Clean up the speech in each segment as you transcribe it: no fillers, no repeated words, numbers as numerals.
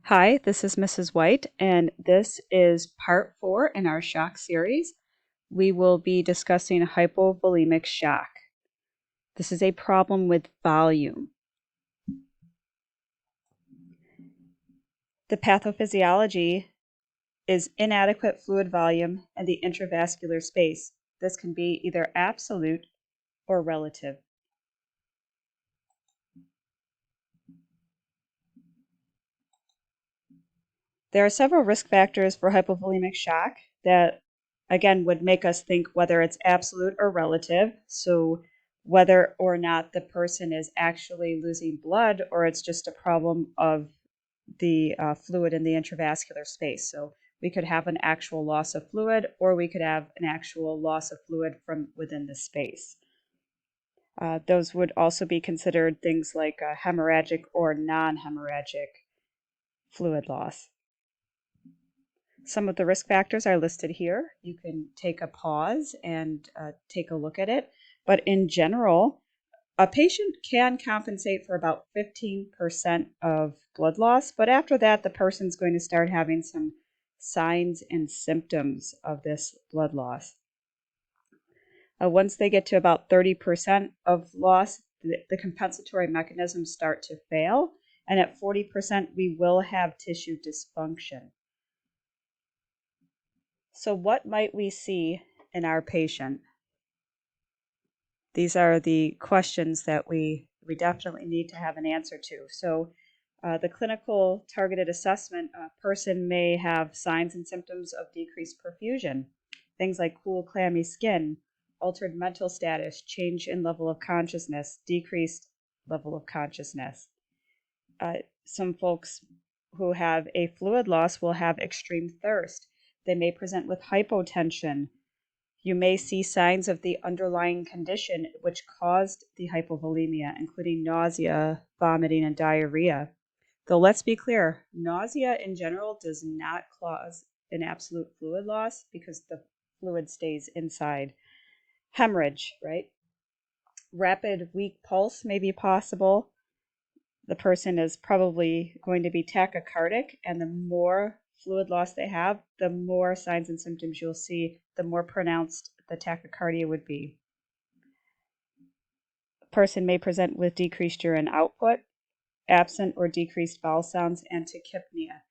Hi, this is Mrs. White, and this is part 4 in our shock series. We will be discussing hypovolemic shock. This is a problem with volume. The pathophysiology is inadequate fluid volume and the intravascular space. This can be either absolute or relative. There are several risk factors for hypovolemic shock that, again, would make us think whether it's absolute or relative. So whether or not the person is actually losing blood or it's just a problem of the fluid in the intravascular space. So we could have an actual loss of fluid, or we could have an actual loss of fluid from within the space. Those would also be considered things like hemorrhagic or non-hemorrhagic fluid loss. Some of the risk factors are listed here. You can take a pause and take a look at it. But in general, a patient can compensate for about 15% of blood loss, but after that, the person's going to start having some signs and symptoms of this blood loss. Once they get to about 30% of loss, the compensatory mechanisms start to fail, and at 40%, we will have tissue dysfunction. So what might we see in our patient? These are the questions that we definitely need to have an answer to. So the clinical targeted assessment, a person may have signs and symptoms of decreased perfusion, things like cool, clammy skin, altered mental status, change in level of consciousness, decreased level of consciousness. Some folks who have a fluid loss will have extreme thirst. They may present with hypotension. You may see signs of the underlying condition which caused the hypovolemia, including nausea, vomiting, and diarrhea. Though let's be clear, nausea in general does not cause an absolute fluid loss because the fluid stays inside. Hemorrhage, right? Rapid, weak pulse may be possible. The person is probably going to be tachycardic, and the more fluid loss they have, the more signs and symptoms you'll see, the more pronounced the tachycardia would be. The person may present with decreased urine output, absent or decreased vowel sounds, and tachypnea.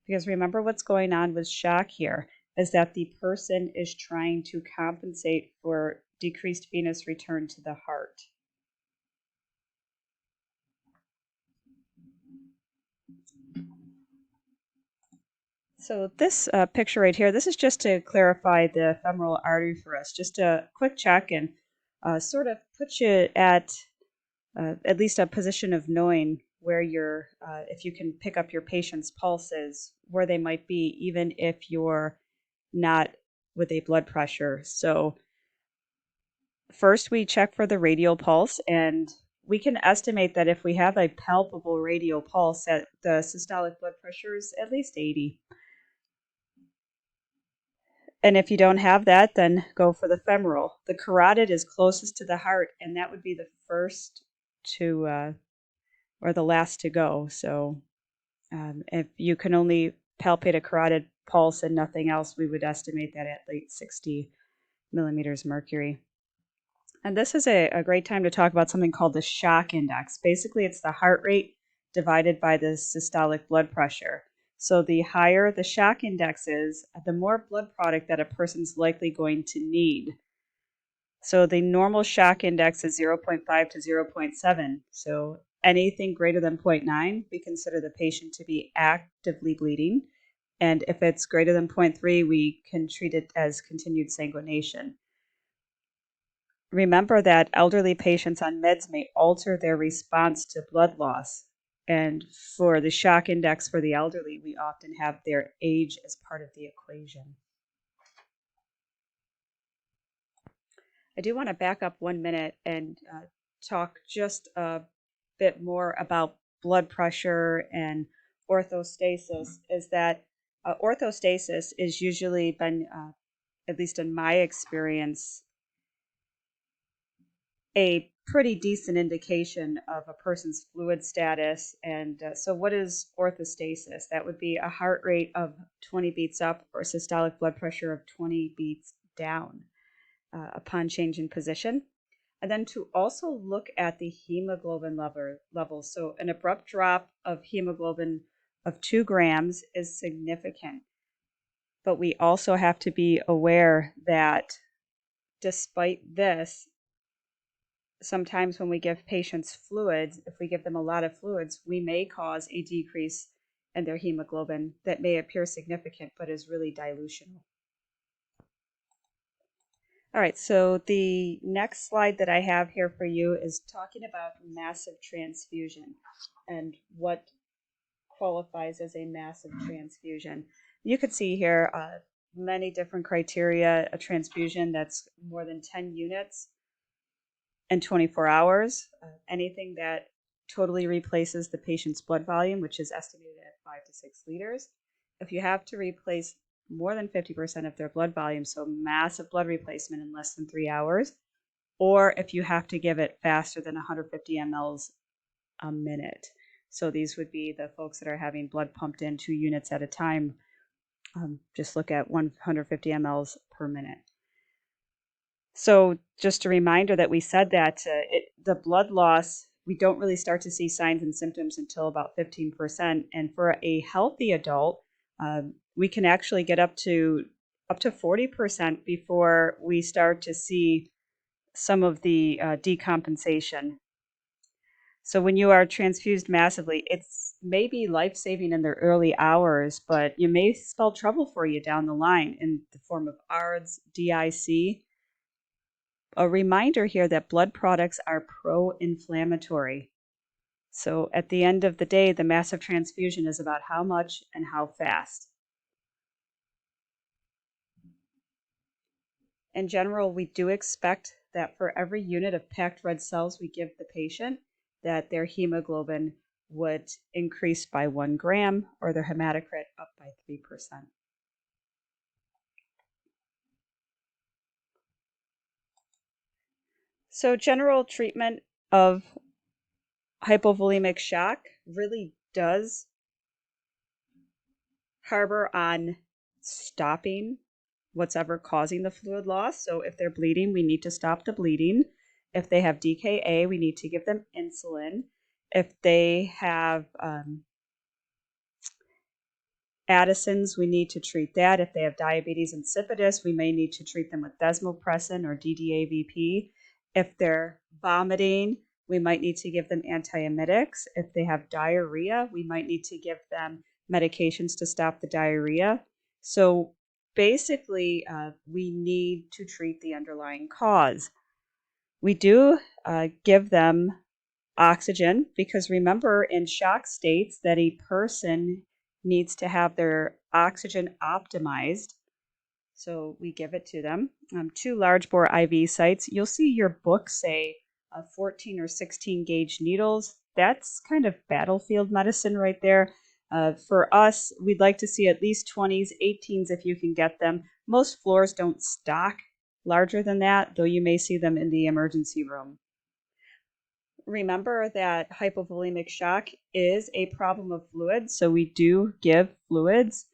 Because remember what's going on with shock here is that the person is trying to compensate for decreased venous return to the heart. So this picture right here, this is just to clarify the femoral artery for us. Just a quick check and sort of put you at least a position of knowing where you're, if you can pick up your patient's pulses, where they might be, even if you're not with a blood pressure. So first we check for the radial pulse, and we can estimate that if we have a palpable radial pulse, that the systolic blood pressure is at least 80. And if you don't have that, then go for the femoral. The carotid is closest to the heart, and that would be the first to, or the last to go. So if you can only palpate a carotid pulse and nothing else, we would estimate that at like 60 millimeters mercury. And this is a great time to talk about something called the shock index. Basically, it's the heart rate divided by the systolic blood pressure. So the higher the shock index is, the more blood product that a person's likely going to need. So the normal shock index is 0.5 to 0.7. So anything greater than 0.9, we consider the patient to be actively bleeding. And if it's greater than 0.3, we can treat it as continued sanguination. Remember that elderly patients on meds may alter their response to blood loss. And for the shock index for the elderly, we often have their age as part of the equation. I do want to back up 1 minute and talk just a bit more about blood pressure and orthostasis. Is that orthostasis is usually been, at least in my experience, a pretty decent indication of a person's fluid status. And so what is orthostasis? That would be a heart rate of 20 beats up or systolic blood pressure of 20 beats down upon change in position. And then to also look at the hemoglobin level. So an abrupt drop of hemoglobin of 2 grams is significant. But we also have to be aware that despite this, sometimes when we give patients fluids, if we give them a lot of fluids, we may cause a decrease in their hemoglobin that may appear significant but is really dilutional. All right, so the next slide that I have here for you is talking about massive transfusion and what qualifies as a massive transfusion. You can see here many different criteria. A transfusion that's more than 10 units in 24 hours, anything that totally replaces the patient's blood volume, which is estimated at 5 to 6 liters. If you have to replace more than 50% of their blood volume, so massive blood replacement in less than 3 hours, or if you have to give it faster than 150 mLs a minute. So these would be the folks that are having blood pumped in 2 units at a time. Just look at 150 mLs per minute. So just a reminder that we said that the blood loss, we don't really start to see signs and symptoms until about 15%. And for a healthy adult, we can actually get up to 40% before we start to see some of the decompensation. So when you are transfused massively, it's maybe life-saving in the early hours, but you may spell trouble for you down the line in the form of ARDS, DIC. A reminder here that blood products are pro-inflammatory. So at the end of the day, the massive transfusion is about how much and how fast. In general, we do expect that for every unit of packed red cells we give the patient, that their hemoglobin would increase by 1 gram or their hematocrit up by 3%. So general treatment of hypovolemic shock really does harbor on stopping what's ever causing the fluid loss. So if they're bleeding, we need to stop the bleeding. If they have DKA, we need to give them insulin. If they have Addison's, we need to treat that. If they have diabetes insipidus, we may need to treat them with desmopressin or DDAVP. If they're vomiting, we might need to give them antiemetics. If they have diarrhea, we might need to give them medications to stop the diarrhea. So basically, we need to treat the underlying cause. We do give them oxygen because remember in shock states that a person needs to have their oxygen optimized. So we give it to them. 2 large bore IV sites. You'll see your book say 14 or 16 gauge needles. That's kind of battlefield medicine right there. For us, we'd like to see at least 20s, 18s if you can get them. Most floors don't stock larger than that, though you may see them in the emergency room. Remember that hypovolemic shock is a problem of fluids, so we do give fluids.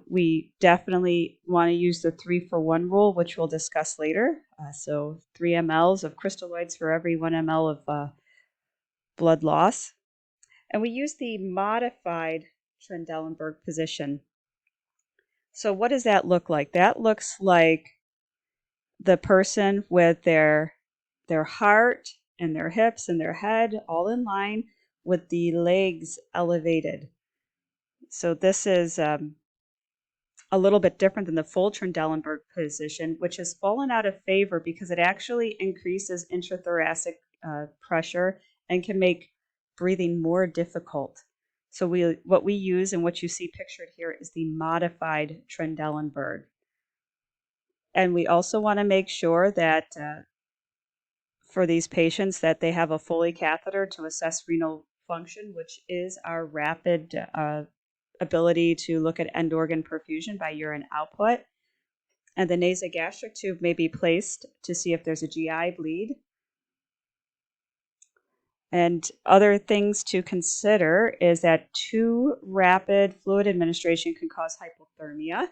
We definitely want to use the 3-for-1 rule, which we'll discuss later. So 3 mLs of crystalloids for every 1 ml of blood loss. And we use the modified Trendelenburg position. So what does that look like? That looks like the person with their heart and their hips and their head all in line with the legs elevated. So this is a little bit different than the full Trendelenburg position, which has fallen out of favor because it actually increases intrathoracic pressure and can make breathing more difficult. So what we use and what you see pictured here is the modified Trendelenburg. And we also want to make sure that for these patients that they have a Foley catheter to assess renal function, which is our rapid ability to look at end organ perfusion by urine output. And the nasogastric tube may be placed to see if there's a GI bleed. And other things to consider is that too rapid fluid administration can cause hypothermia.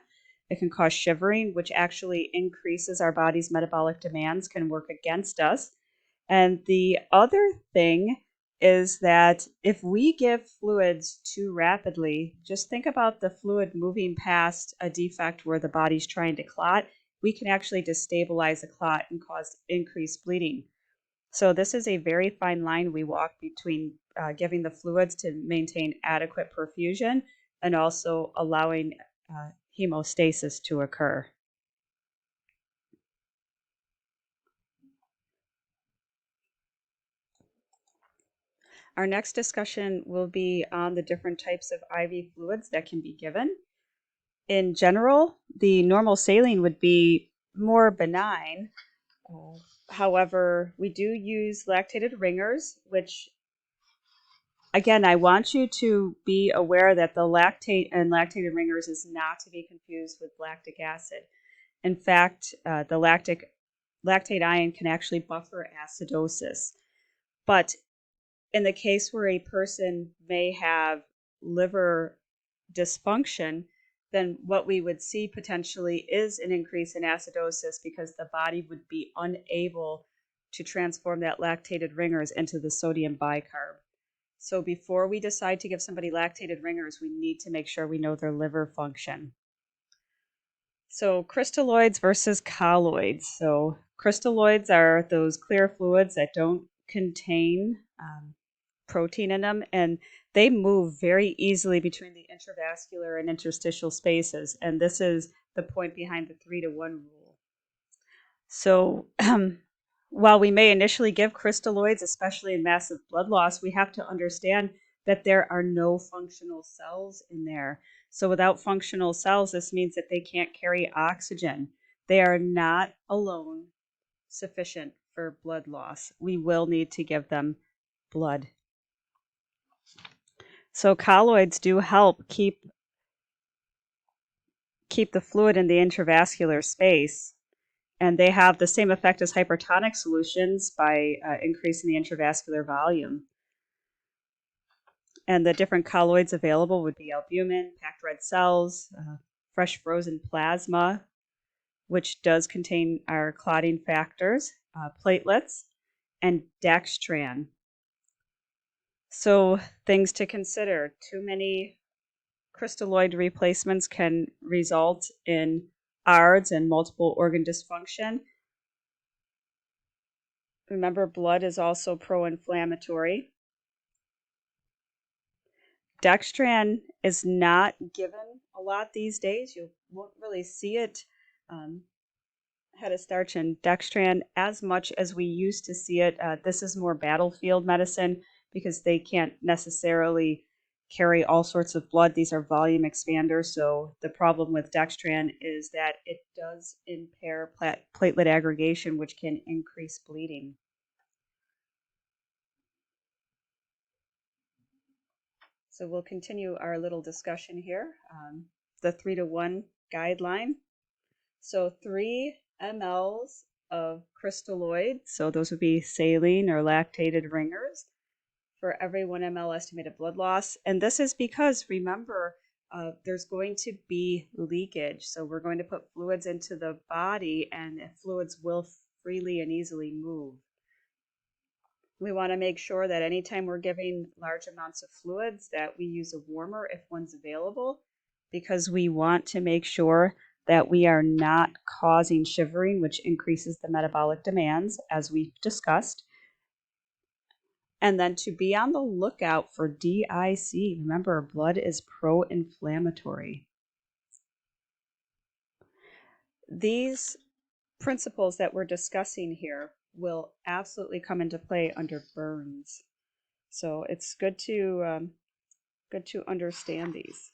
It can cause shivering, which actually increases our body's metabolic demands, can work against us. And the other thing is that if we give fluids too rapidly, just think about the fluid moving past a defect where the body's trying to clot. We can actually destabilize a clot and cause increased bleeding. So this is a very fine line we walk between giving the fluids to maintain adequate perfusion and also allowing hemostasis to occur. Our next discussion will be on the different types of IV fluids that can be given. In general, the normal saline would be more benign. However, we do use lactated ringers, which, again, I want you to be aware that the lactate and lactated ringers is not to be confused with lactic acid. In fact, the lactate ion can actually buffer acidosis. But in the case where a person may have liver dysfunction, then what we would see potentially is an increase in acidosis because the body would be unable to transform that lactated ringers into the sodium bicarb. So before we decide to give somebody lactated ringers, we need to make sure we know their liver function. So crystalloids versus colloids. So crystalloids are those clear fluids that don't contain protein in them, and they move very easily between the intravascular and interstitial spaces. And this is the point behind the 3-to-1 rule. So while we may initially give crystalloids, especially in massive blood loss, we have to understand that there are no functional cells in there. So without functional cells, this means that they can't carry oxygen. They are not alone sufficient for blood loss. We will need to give them blood. So colloids do help keep the fluid in the intravascular space, and they have the same effect as hypertonic solutions by increasing the intravascular volume. And the different colloids available would be albumin, packed red cells, fresh frozen plasma, which does contain our clotting factors, platelets, and dextran. So things to consider: too many crystalloid replacements can result in ARDS and multiple organ dysfunction. Remember, blood is also pro-inflammatory. Dextran is not given a lot these days. You won't really see it, head of starch and dextran, as much as we used to see it. This is more battlefield medicine because they can't necessarily carry all sorts of blood. These are volume expanders. So the problem with dextran is that it does impair platelet aggregation, which can increase bleeding. So we'll continue our little discussion here. The 3-to-1 guideline. So 3 mLs of crystalloids, so those would be saline or lactated ringers, for every 1 ml estimated blood loss. And this is because, remember, there's going to be leakage. So we're going to put fluids into the body, and fluids will freely and easily move. We want to make sure that anytime we're giving large amounts of fluids that we use a warmer if one's available, because we want to make sure that we are not causing shivering, which increases the metabolic demands, as we've discussed. And then to be on the lookout for DIC. Remember, blood is pro-inflammatory. These principles that we're discussing here will absolutely come into play under burns. So it's good to understand these.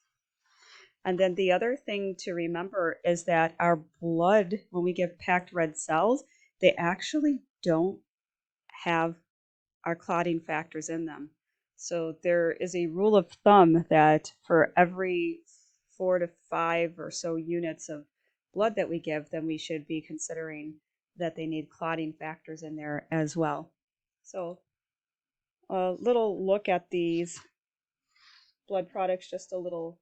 And then the other thing to remember is that our blood, when we give packed red cells, they actually don't have our clotting factors in them. So there is a rule of thumb that for every 4 to 5 or so units of blood that we give, then we should be considering that they need clotting factors in there as well. So a little look at these blood products just a little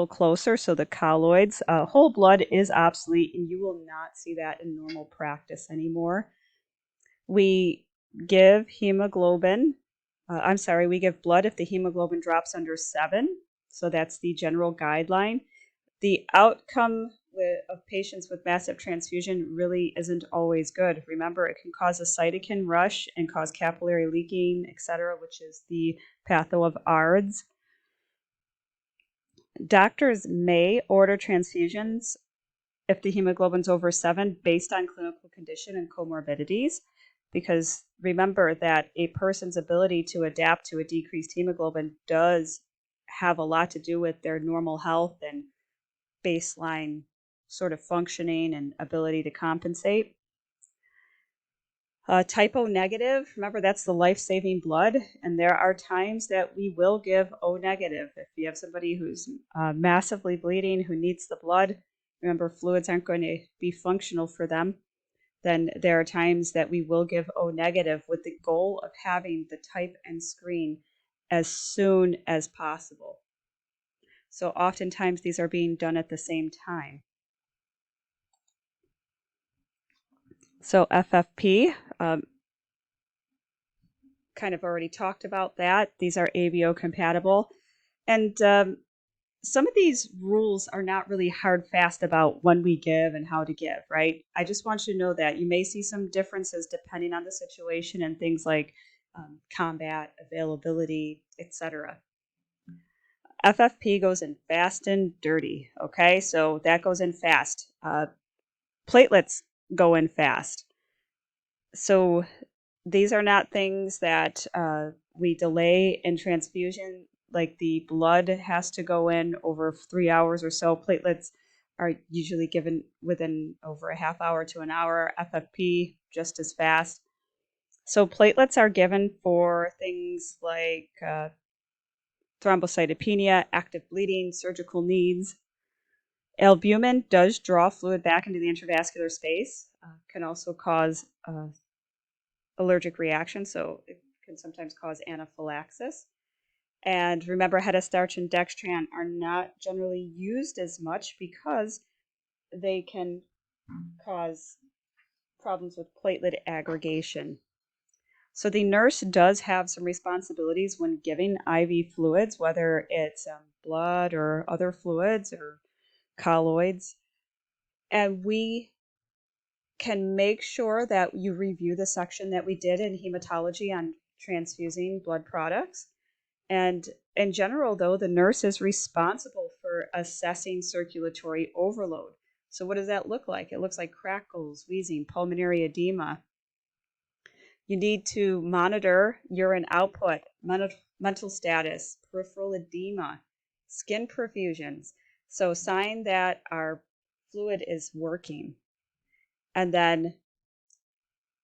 closer. So the colloids, whole blood is obsolete, and you will not see that in normal practice anymore. We give hemoglobin. We give blood if the hemoglobin drops under 7. So that's the general guideline. The outcome of patients with massive transfusion really isn't always good. Remember, it can cause a cytokine rush and cause capillary leaking, etc., which is the patho of ARDS. Doctors may order transfusions if the hemoglobin's over 7 based on clinical condition and comorbidities, because remember that a person's ability to adapt to a decreased hemoglobin does have a lot to do with their normal health and baseline sort of functioning and ability to compensate. Type O negative, remember that's the life-saving blood, and there are times that we will give O negative. If you have somebody who's massively bleeding, who needs the blood, remember fluids aren't going to be functional for them, then there are times that we will give O negative with the goal of having the type and screen as soon as possible. So oftentimes these are being done at the same time. So FFP, kind of already talked about that. These are ABO compatible. And some of these rules are not really hard fast about when we give and how to give, right? I just want you to know that you may see some differences depending on the situation and things like combat, availability, etc. FFP goes in fast and dirty, okay? So that goes in fast. Platelets go in fast. So these are not things that we delay in transfusion, like the blood has to go in over 3 hours or so. Platelets are usually given within over a half hour to an hour. FFP, just as fast. So platelets are given for things like thrombocytopenia, active bleeding, surgical needs. Albumin does draw fluid back into the intravascular space, can also cause allergic reaction, so it can sometimes cause anaphylaxis. And remember, hetastarch and dextran are not generally used as much because they can cause problems with platelet aggregation. So the nurse does have some responsibilities when giving IV fluids, whether it's blood or other fluids or colloids. And we can make sure that you review the section that we did in hematology on transfusing blood products. And in general, though, the nurse is responsible for assessing circulatory overload. So what does that look like? It looks like crackles, wheezing, pulmonary edema. You need to monitor urine output, mental status, peripheral edema, skin perfusions. So sign that our fluid is working. And then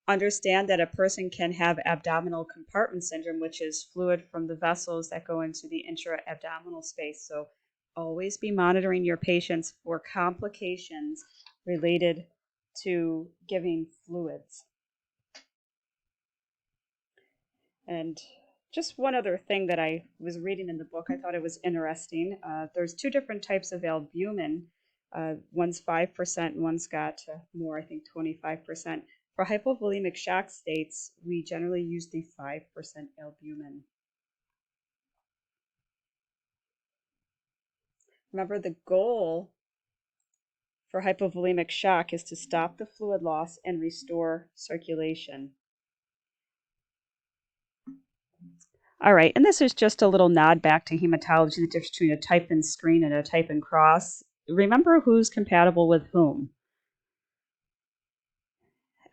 understand that a person can have abdominal compartment syndrome, which is fluid from the vessels that go into the intra-abdominal space. So always be monitoring your patients for complications related to giving fluids. And just one other thing that I was reading in the book, I thought it was interesting. There's 2 different types of albumin. One's 5% and one's got more, I think 25%. For hypovolemic shock states, we generally use the 5% albumin. Remember, the goal for hypovolemic shock is to stop the fluid loss and restore circulation. All right, and this is just a little nod back to hematology, the difference between a type and screen and a type and cross. Remember who's compatible with whom.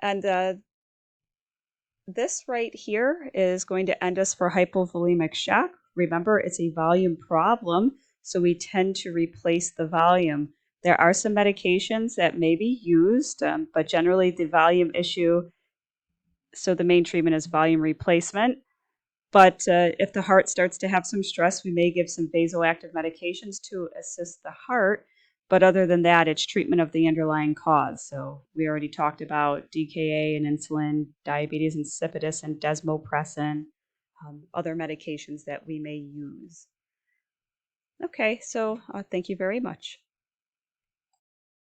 And this right here is going to end us for hypovolemic shock. Remember, it's a volume problem, so we tend to replace the volume. There are some medications that may be used, but generally the volume issue, so the main treatment is volume replacement. But if the heart starts to have some stress, we may give some vasoactive medications to assist the heart. But other than that, it's treatment of the underlying cause. So we already talked about DKA and insulin, diabetes insipidus and desmopressin, other medications that we may use. Okay, so thank you very much.